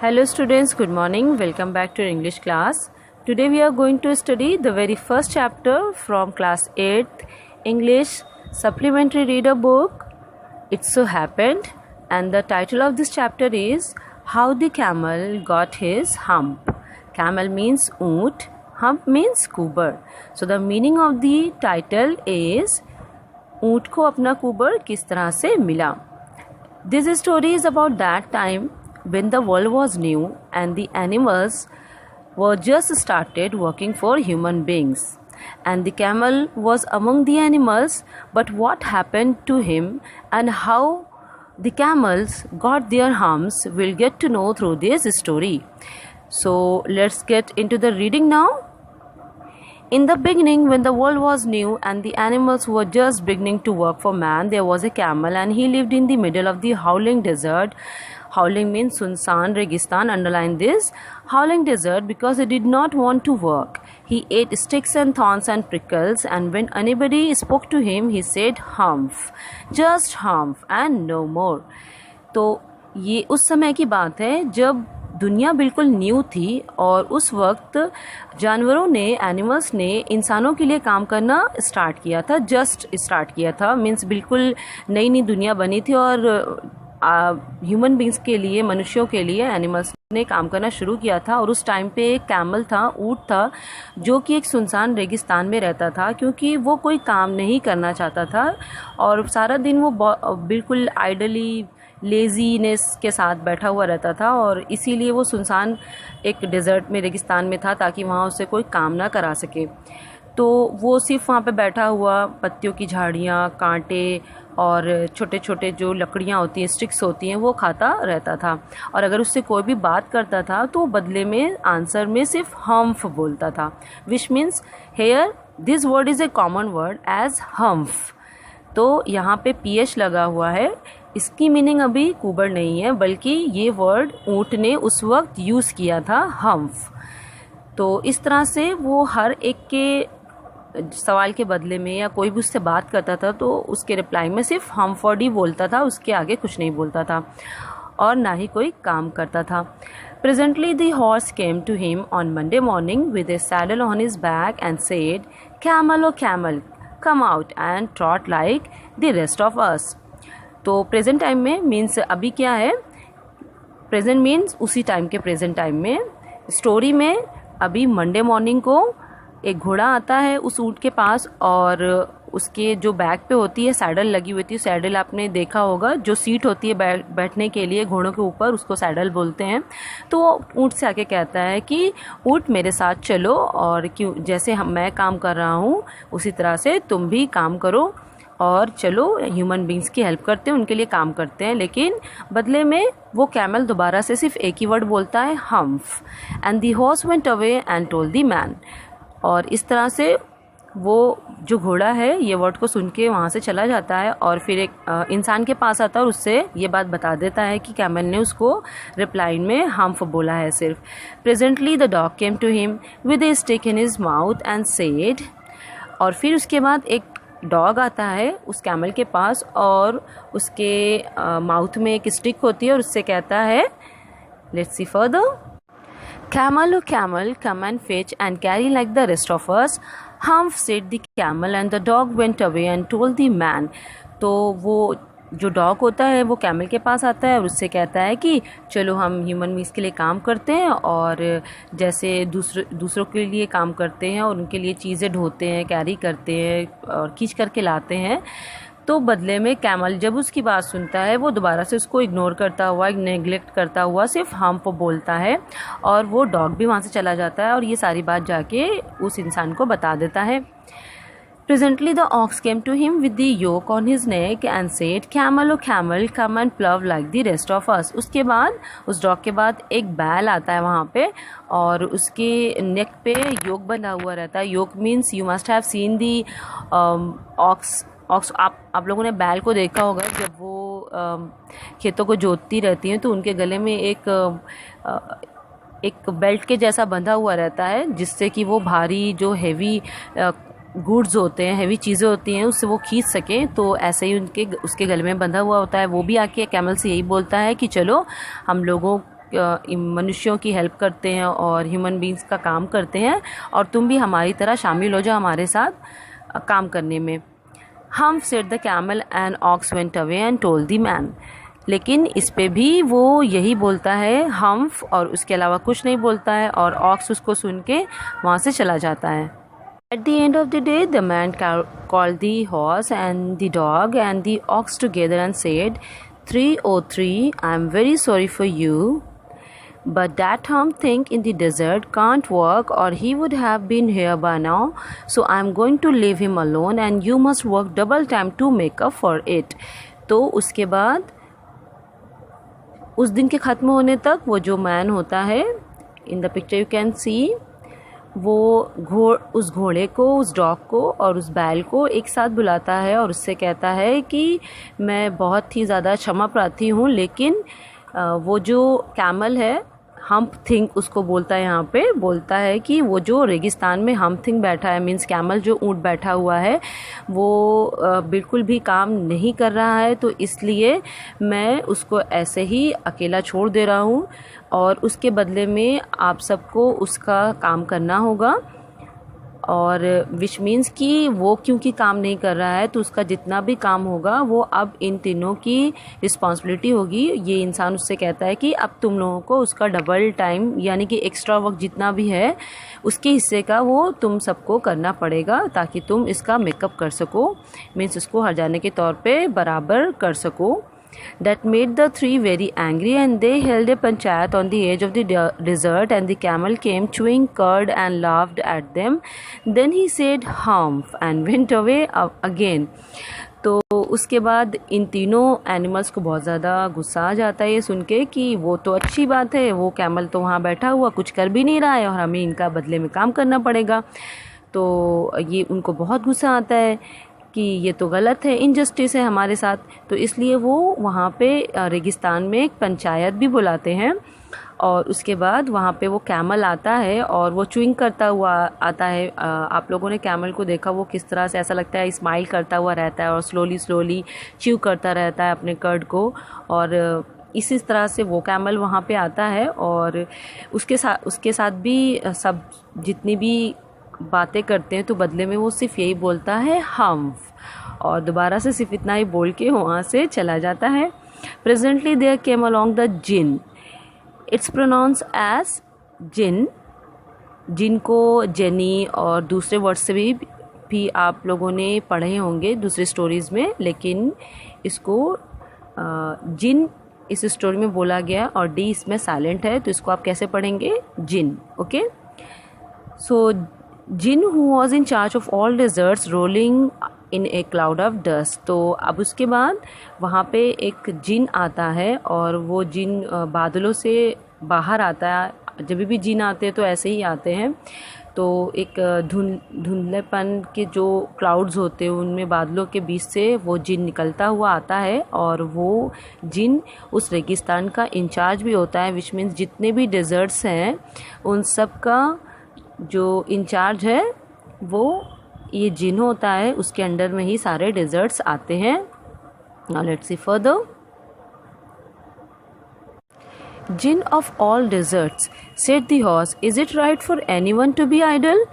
Hello students, good morning. Welcome back to English class. Today we are going to study the very first chapter from class 8th English supplementary reader book. It so happened, and the title of this chapter is How the Camel Got His Hump. Camel means oot, hump means kubar. So the meaning of the title is ऊँट को अपना कुबर किस तरह से मिला. This story is about that time when the world was new and the animals were just started working for human beings, and the camel was among the animals. But what happened to him and how the camels got their humps we'll get to know through this story. So let's get into the reading now. In the beginning, when the world was new and the animals were just beginning to work for man, there was a camel and he lived in the middle of the howling desert. Howling means Sunsan, Registan, underline this. Howling desert because he did not want to work. He ate sticks and thorns and prickles, and when anybody spoke to him, he said humph, just humph and no more. तो ये उस समय की बात है जब दुनिया बिल्कुल न्यू थी और उस वक्त जानवरों ने एनिमल्स ने इंसानों के लिए काम करना स्टार्ट किया था. जस्ट स्टार्ट किया था मीन्स बिल्कुल नई नई दुनिया बनी थी और ह्यूमन बींग्स के लिए, मनुष्यों के लिए एनिमल्स ने काम करना शुरू किया था. और उस टाइम पे एक कैमल था, ऊँट था, जो कि एक सुनसान रेगिस्तान में रहता था क्योंकि वो कोई काम नहीं करना चाहता था और सारा दिन वो बिल्कुल आइडली लेजीनेस के साथ बैठा हुआ रहता था और इसीलिए वो सुनसान एक डेजर्ट में, रेगिस्तान में था ताकि वहाँ उसे कोई काम ना करा सके. तो वो सिर्फ वहाँ पे बैठा हुआ पत्तियों की झाड़ियाँ, कांटे और छोटे छोटे जो लकड़ियाँ होती हैं, स्टिक्स होती हैं, वो खाता रहता था. और अगर उससे कोई भी बात करता था तो बदले में आंसर में सिर्फ हम्फ बोलता था, which means here this word is a common word as hump. तो यहाँ पे PH लगा हुआ है. इसकी मीनिंग अभी कुबर नहीं है, बल्कि ये वर्ड ऊँट ने उस वक्त यूज़ किया था, हम्फ. तो इस तरह से वो हर एक के सवाल के बदले में या कोई भी उससे बात करता था तो उसके रिप्लाई में सिर्फ हम्फर्ड ही बोलता था, उसके आगे कुछ नहीं बोलता था और ना ही कोई काम करता था. Presently the horse came to him on Monday morning with a saddle on his back and said, "Camel, oh camel, come out and trot like the rest of us." तो प्रेजेंट टाइम में means अभी क्या है, present means उसी time के present time में. Story में अभी मंडे मॉर्निंग को एक घोड़ा आता है उस ऊँट के पास और उसके जो बैक पे होती है सैडल लगी हुई थी. सैडल आपने देखा होगा, जो सीट होती है बैठने के लिए घोड़ों के ऊपर, उसको सैडल बोलते हैं. तो ऊँट से आके कहता है कि ऊँट मेरे साथ चलो और क्यों, जैसे मैं काम कर रहा हूँ उसी तरह से तुम भी काम करो और चलो ह्यूमन बींग्स की हेल्प करते हैं, उनके लिए काम करते हैं. लेकिन बदले में वो कैमल दोबारा से सिर्फ एक ही वर्ड बोलता है, hump. And the horse went away and told the man. और इस तरह से वो जो घोड़ा है ये वर्ड को सुन के वहाँ से चला जाता है और फिर एक इंसान के पास आता है और उससे ये बात बता देता है कि कैमल ने उसको रिप्लाई में हम्फ बोला है सिर्फ. Presently the dog came to him with a stick in his mouth and said. और फिर उसके बाद एक डॉग आता है उस कैमल के पास और उसके माउथ में एक स्टिक होती है और उससे कहता है, let's see further, "Camel, oh camel, come and fetch and carry like the rest of us." Humph said the camel and the dog went away and told the man. तो वो जो डॉग होता है वो कैमल के पास आता है और उससे कहता है कि चलो हम ह्यूमन बींग्स के लिए काम करते हैं और जैसे दूसरों के लिए काम करते हैं और उनके लिए चीज़ें ढोते हैं, कैरी करते हैं और खींच करके लाते हैं. तो बदले में कैमल जब उसकी बात सुनता है वो दोबारा से उसको इग्नोर करता हुआ, नेग्लेक्ट करता हुआ सिर्फ हम्प बोलता है और वो डॉग भी वहाँ से चला जाता है और ये सारी बात जाके उस इंसान को बता देता है. Presently the ox came to him with the yoke on his neck and said, "Camel, oh camel, come and plough like the rest of us." उसके बाद उस डॉग के बाद एक बैल आता है वहाँ पे और उसके नेक पे योक बंधा हुआ रहता है. Yoke means you must have seen the ox. आप लोगों ने बैल को देखा होगा जब वो खेतों को जोतती रहती हैं तो उनके गले में एक बेल्ट के जैसा बंधा हुआ रहता है जिससे कि वो भारी जो हैवी गुड्स होते हैं, हैवी चीज़ें होती हैं, उससे वो खींच सकें. तो ऐसे ही उसके गले में बंधा हुआ होता है. वो भी आके कैमल से यही बोलता है कि चलो हम लोगों मनुष्यों की हेल्प करते हैं और ह्यूमन बींग्स का काम करते हैं, और तुम भी हमारी तरह शामिल हो जाओ हमारे साथ काम करने में। Humph said the camel and ox went away and told the man. लेकिन इस पे भी वो यही बोलता है हम्फ, और उसके अलावा कुछ नहीं बोलता है, और ऑक्स उसको सुन के वहाँ से चला जाता है। At the end of the day, the man called the horse and the dog and the ox together and said, 303, I am very sorry for you, but that Humph thing in the desert can't work or he would have been here by now, so I am going to leave him alone and you must work double time to make up for it. तो उसके बाद उस दिन के ख़त्म होने तक वो जो मैन होता है, in the picture you can see, वो उस घोड़े को, उस डॉग को और उस बैल को एक साथ बुलाता है और उससे कहता है कि मैं बहुत ही ज़्यादा क्षमा प्रार्थी हूँ, लेकिन वो जो कैमल है, हम्प थिंग उसको बोलता है, यहाँ पे बोलता है कि वो जो रेगिस्तान में हम्प थिंग बैठा है, मीन्स कैमल जो ऊँट बैठा हुआ है, वो बिल्कुल भी काम नहीं कर रहा है, तो इसलिए मैं उसको ऐसे ही अकेला छोड़ दे रहा हूँ और उसके बदले में आप सबको उसका काम करना होगा। और विच मीन्स कि वो क्योंकि काम नहीं कर रहा है तो उसका जितना भी काम होगा वो अब इन तीनों की रिस्पॉन्सिबिलिटी होगी। ये इंसान उससे कहता है कि अब तुम लोगों को उसका डबल टाइम यानी कि एक्स्ट्रा वर्क जितना भी है उसके हिस्से का वो तुम सबको करना पड़ेगा ताकि तुम इसका मेकअप कर सको, मीन्स उसको हर जाने के तौर पे बराबर कर सको। That made the three very angry and they held a panchayat on the edge of the desert and the camel came chewing curd and laughed at them. Then he said humph and went away again. तो उसके बाद इन तीनों animals को बहुत ज़्यादा गुस्सा आ जाता है ये सुन के कि वो तो अच्छी बात है, वो कैमल तो वहाँ बैठा हुआ कुछ कर भी नहीं रहा है और हमें इनका बदले में काम करना पड़ेगा। तो ये उनको बहुत गुस्सा आता है कि ये तो गलत है, इनजस्टिस है हमारे साथ। तो इसलिए वो वहाँ पे रेगिस्तान में एक पंचायत भी बुलाते हैं और उसके बाद वहाँ पे वो कैमल आता है और वो च्यूइंग करता हुआ आता है। आप लोगों ने कैमल को देखा वो किस तरह से, ऐसा लगता है स्माइल करता हुआ रहता है और स्लोली स्लोली च्यू करता रहता है अपने कर्ड को, और इसी तरह से वो कैमल वहाँ पे आता है और उसके साथ भी सब जितनी भी बातें करते हैं तो बदले में वो सिर्फ यही बोलता है हम्फ, और दोबारा से सिर्फ इतना ही बोल के वहाँ से चला जाता है। Presently there came along the jinn, it's pronounce as jinn, जिनको जेनी और दूसरे वर्ड से भी आप लोगों ने पढ़े होंगे दूसरे स्टोरीज़ में, लेकिन इसको जिन इस स्टोरी में बोला गया और डी इसमें साइलेंट है, तो इसको आप कैसे पढ़ेंगे, jinn. Okay, so jinn who was in charge of all deserts rolling in a cloud of dust। तो अब उसके बाद वहाँ पे एक जिन आता है और वो जिन बादलों से बाहर आता है। जब भी जिन आते हैं तो ऐसे ही आते हैं, तो एक धुंधलेपन के जो क्लाउड्स होते हैं उनमें बादलों के बीच से वो जिन निकलता हुआ आता है और वो जिन उस रेगिस्तान का इंचार्ज भी होता है, विच मीन्स जितने भी डेजर्ट्स हैं उन सब का जो इंचार्ज है वो ये जिन होता है, उसके अंडर में ही सारे डेजर्ट्स आते हैं। Now let's see further. Djinn of all deserts said the horse, is it right for anyone to be idle.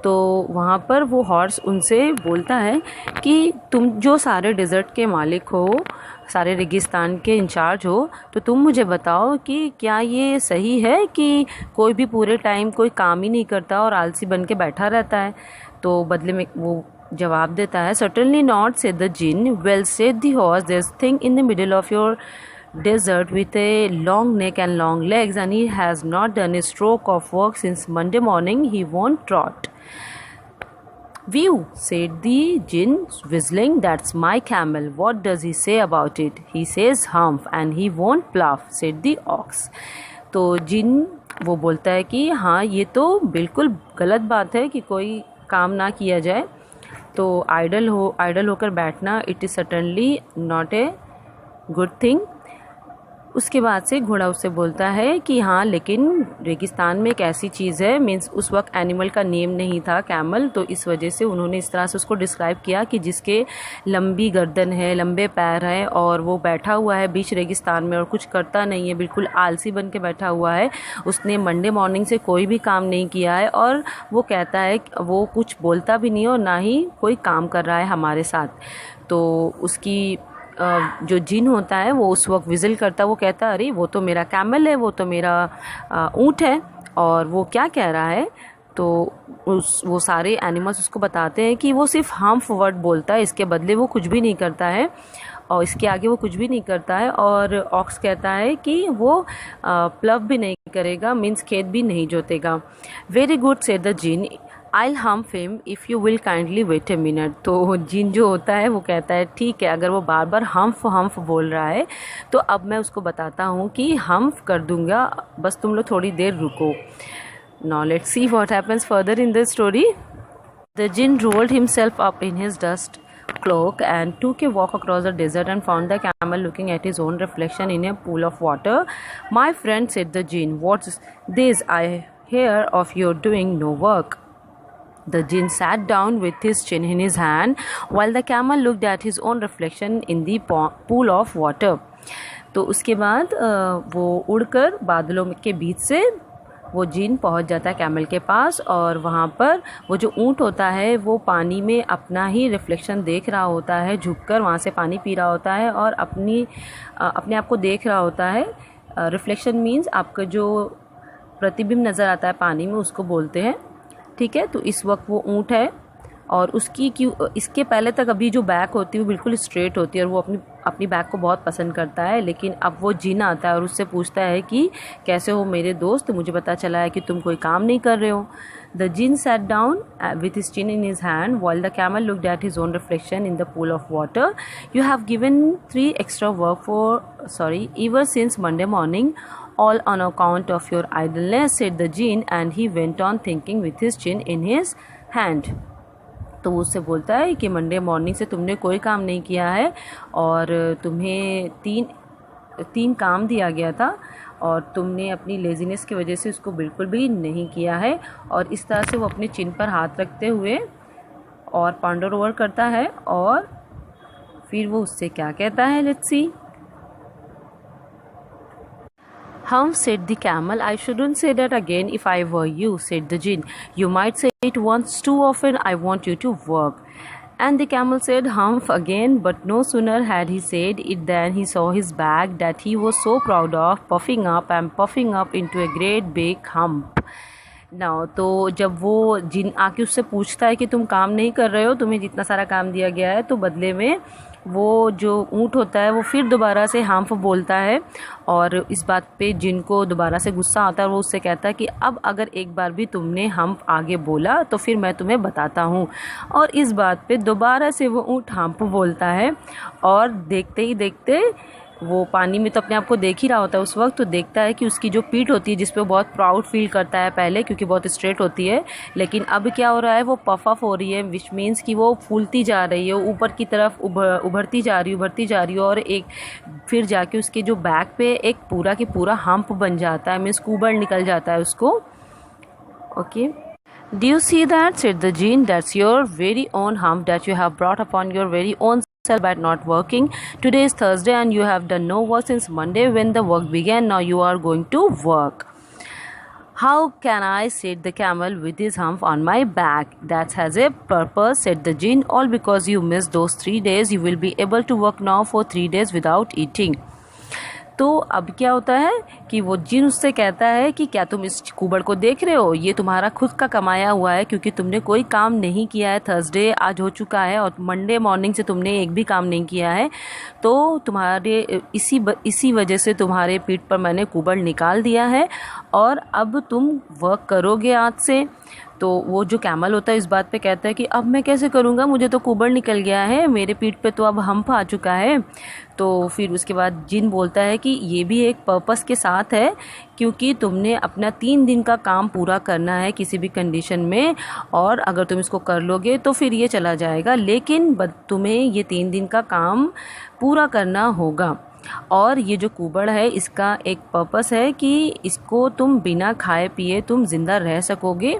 तो वहाँ पर वो हॉर्स उनसे बोलता है कि तुम जो सारे डेजर्ट के मालिक हो, सारे रेगिस्तान के इंचार्ज हो, तो तुम मुझे बताओ कि क्या ये सही है कि कोई भी पूरे टाइम कोई काम ही नहीं करता और आलसी बन के बैठा रहता है। तो बदले में वो जवाब देता है, certainly not said the djinn, well said the horse, there is thing in the middle of your desert with a long neck and long legs and he has not done a stroke of work since Monday morning, he won't trot. View, said the Jinn, whistling, that's my camel. What does he say about it? He says humph and he won't bluff, said the ox. तो जिन वो बोलता है कि हाँ ये तो बिल्कुल गलत बात है कि कोई काम ना किया जाए, तो आइडल होकर बैठना, it is certainly not a good thing. उसके बाद से घोड़ा उससे बोलता है कि हाँ लेकिन रेगिस्तान में एक ऐसी चीज़ है, मीन्स उस वक्त एनिमल का नेम नहीं था कैमल, तो इस वजह से उन्होंने इस तरह से उसको डिस्क्राइब किया कि जिसके लंबी गर्दन है, लंबे पैर हैं और वो बैठा हुआ है बीच रेगिस्तान में और कुछ करता नहीं है, बिल्कुल आलसी बन के बैठा हुआ है। उसने मंडे मॉर्निंग से कोई भी काम नहीं किया है और वो कहता है वो कुछ बोलता भी नहीं और ना ही कोई काम कर रहा है हमारे साथ। तो उसकी जो जिन होता है वो उस वक्त विजिल करता है, वो कहता है अरे वो तो मेरा कैमल है, वो तो मेरा ऊँट है और वो क्या कह रहा है। तो वो सारे एनिमल्स उसको बताते हैं कि वो सिर्फ हार्म्फ वर्ड बोलता है, इसके बदले वो कुछ भी नहीं करता है और इसके आगे वो कुछ भी नहीं करता है। और ऑक्स कहता है कि वो प्लव भी नहीं करेगा, मीन्स खेत भी नहीं जोतेगा। Very good said the jinn, I'll hump him if you will kindly wait a minute। तो जिन जो होता है वो कहता है ठीक है, अगर वो बार बार हम्फ बोल रहा है तो अब मैं उसको बताता हूँ कि हम्फ कर दूंगा, बस तुम लोग थोड़ी देर रुको। Now let's see what happens further in the story. The jinn rolled himself up in his dust cloak and took a walk across the desert and found the camel looking at his own reflection in a pool of water. My friend, said the jinn, what's this I hear of your doing no work? The jinn sat down with his chin in his hand while the camel looked at his own reflection in the pool of water. तो उसके बाद वो उड़कर बादलों के बीच से वो जिन पहुंच जाता है कैमल के पास और वहाँ पर वो जो ऊँट होता है वो पानी में अपना ही रिफ्लेक्शन देख रहा होता है, झुककर वहाँ से पानी पी रहा होता है और अपने आप को देख रहा होता है। रिफ्लेक्शन मीन्स आपका जो प्रतिबिंब नज़र आता है पानी में उसको बोलते हैं, ठीक है। तो इस वक्त वो ऊँट है और इसके पहले तक अभी जो बैक होती है वो बिल्कुल स्ट्रेट होती है और वो अपनी बैक को बहुत पसंद करता है। लेकिन अब वो जिन आता है और उससे पूछता है कि कैसे हो मेरे दोस्त, मुझे पता चला है कि तुम कोई काम नहीं कर रहे हो। The djinn sat down with his chin in his hand while the camel looked at his own reflection in the pool of water. You have given 3 extra work ever since Monday morning, all on account of your idleness, said the jinn, and he went on thinking with his chin in his hand। तो वो उससे बोलता है कि Monday morning से तुमने कोई काम नहीं किया है और तुम्हें तीन काम दिया गया था और तुमने अपनी लेज़ीनेस की वजह से उसको बिल्कुल भी नहीं किया है। और इस तरह से वो अपने चिन पर हाथ रखते हुए और पॉन्डर ओवर करता है और फिर वो उससे क्या कहता है, let's see. Humph, said the camel, I shouldn't say that again if I were you, said the jinn. You might say it once too often. I want you to work. And the camel said Humph again, but no sooner had he said it than he saw his bag that he was so proud of, puffing up into a great big hump. Now, तो जब वो जिन आके उससे पूछता है कि तुम काम नहीं कर रहे हो, तुम्हें जितना सारा काम दिया गया है, तो बदले में वो जो ऊँट होता है वो फिर दोबारा से हम्फ बोलता है और इस बात पे जिनको दोबारा से गुस्सा आता है। वो उससे कहता है कि अब अगर एक बार भी तुमने हम्फ आगे बोला तो फिर मैं तुम्हें बताता हूँ। और इस बात पे दोबारा से वो ऊँट हम्फ बोलता है और देखते ही देखते वो पानी में तो अपने आप को देख ही रहा होता है उस वक्त, तो देखता है कि उसकी जो पीठ होती है जिस पे बहुत प्राउड फील करता है पहले क्योंकि बहुत स्ट्रेट होती है, लेकिन अब क्या हो रहा है, वो पफ अप हो रही है, विच मीन्स कि वो फूलती जा रही है, ऊपर की तरफ उभरती जा रही है और एक फिर जाके उसके जो बैक पे एक पूरा की पूरा हम्प बन जाता है, मीन्स कुबड़ निकल जाता है उसको। Okay, Do you see that, said the jinn, that's your very own hump that you have brought upon your very own self by not working. Today is Thursday and you have done no work since Monday when the work began. Now you are going to work. How can I, said the camel with his hump on my back? That has a purpose, said the jinn, all because you missed those 3 days. You will be able to work now for 3 days without eating. तो अब क्या होता है कि वो जिन उससे कहता है कि क्या तुम इस कुबड़ को देख रहे हो, ये तुम्हारा खुद का कमाया हुआ है क्योंकि तुमने कोई काम नहीं किया है। थर्सडे आज हो चुका है और मंडे मॉर्निंग से तुमने एक भी काम नहीं किया है, तो तुम्हारे इसी वजह से तुम्हारे पीठ पर मैंने कुबड़ निकाल दिया है और अब तुम वर्क करोगे आज से। तो वो जो कैमल होता है इस बात पे कहता है कि अब मैं कैसे करूँगा, मुझे तो कुबड़ निकल गया है, मेरे पीठ पे तो अब हम्प आ चुका है। तो फिर उसके बाद जिन बोलता है कि ये भी एक पर्पस के साथ है क्योंकि तुमने अपना 3 दिन का काम पूरा करना है किसी भी कंडीशन में, और अगर तुम इसको कर लोगे तो फिर ये चला जाएगा, लेकिन तुम्हें ये 3 दिन का काम पूरा करना होगा। और ये जो कुबड़ है इसका एक पर्पस है कि इसको तुम बिना खाए पिए तुम ज़िंदा रह सकोगे,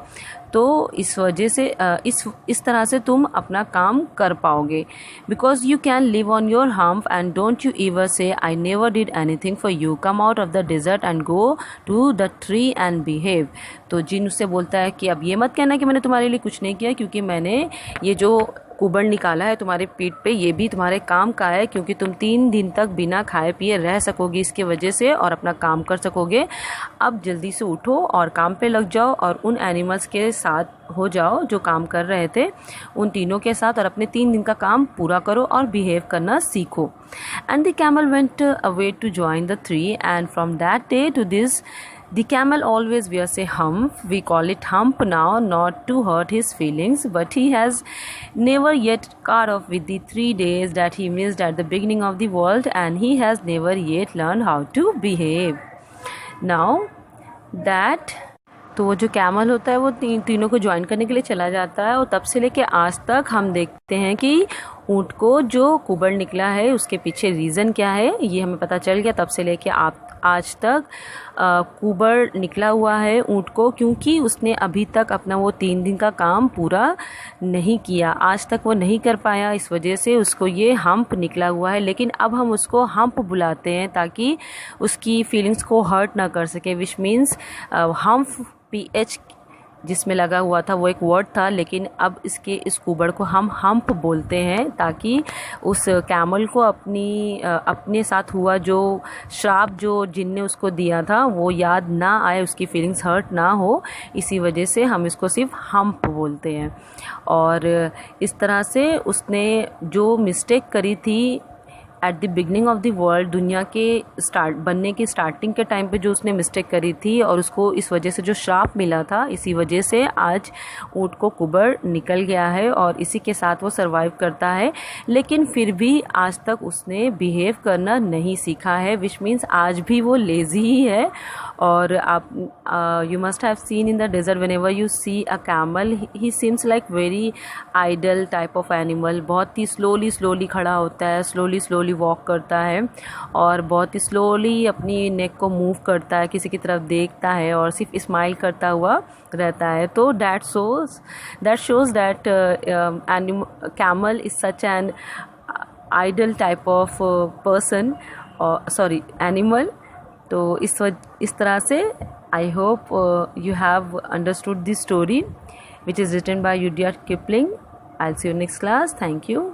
तो इस वजह से इस तरह से तुम अपना काम कर पाओगे। Because you can live on your hump and don't you ever say I never did anything for you, come out of the desert and go to the tree and behave. तो जिन उससे बोलता है कि अब ये मत कहना कि मैंने तुम्हारे लिए कुछ नहीं किया, क्योंकि मैंने ये जो कुबड़ निकाला है तुम्हारे पीठ पे ये भी तुम्हारे काम का है, क्योंकि तुम 3 दिन तक बिना खाए पिए रह सकोगे इसके वजह से और अपना काम कर सकोगे। अब जल्दी से उठो और काम पे लग जाओ और उन एनिमल्स के साथ हो जाओ जो काम कर रहे थे, उन तीनों के साथ, और अपने 3 दिन का काम पूरा करो और बिहेव करना सीखो। And the camel went away to join the tree and from that day to this the camel always wears a hump. We call it hump now, not to hurt his feelings, but he has never yet caught up with the 3 days that he missed at the beginning of the world, and he has never yet learned how to behave. Now that तो वो जो camel होता है वो तीनों को join करने के लिए चला जाता है, और तब से लेके आज तक हम देखते हैं कि ऊँट को जो कुबड़ निकला है उसके पीछे रीज़न क्या है ये हमें पता चल गया। तब से लेके आप आज तक कुबड़ निकला हुआ है ऊँट को, क्योंकि उसने अभी तक अपना वो 3 दिन का काम पूरा नहीं किया, आज तक वो नहीं कर पाया, इस वजह से उसको ये हम्प निकला हुआ है। लेकिन अब हम उसको हम्प बुलाते हैं ताकि उसकी फीलिंग्स को हर्ट ना कर सके, विच मीन्स हम्प PH जिसमें लगा हुआ था वो एक वर्ड था, लेकिन अब इस कुबड़ को हम हम्प बोलते हैं ताकि उस कैमल को अपने साथ हुआ जो श्राप जो जिनने उसको दिया था वो याद ना आए, उसकी फीलिंग्स हर्ट ना हो, इसी वजह से हम इसको सिर्फ हम्प बोलते हैं। और इस तरह से उसने जो मिस्टेक करी थी at the beginning of the world, दुनिया के बनने की स्टार्टिंग के टाइम पे जो उसने मिस्टेक करी थी और उसको इस वजह से जो श्राप मिला था, इसी वजह से आज ऊँट को कुबड़ निकल गया है और इसी के साथ वो सरवाइव करता है। लेकिन फिर भी आज तक उसने बिहेव करना नहीं सीखा है, विच मीन्स आज भी वो लेज़ी ही है। और आप you must have seen in the desert whenever you see a camel, he seems like very idle type of animal, बहुत ही स्लोली खड़ा होता है, स्लोली वॉक करता है और बहुत ही स्लोली अपनी नेक को मूव करता है, किसी की तरफ देखता है और सिर्फ स्माइल करता हुआ रहता है। तो that shows that camel is such an idle type of person, animal. तो इस तरह से I hope you have understood this story which is written by Rudyard Kipling. I will see you next class. Thank you.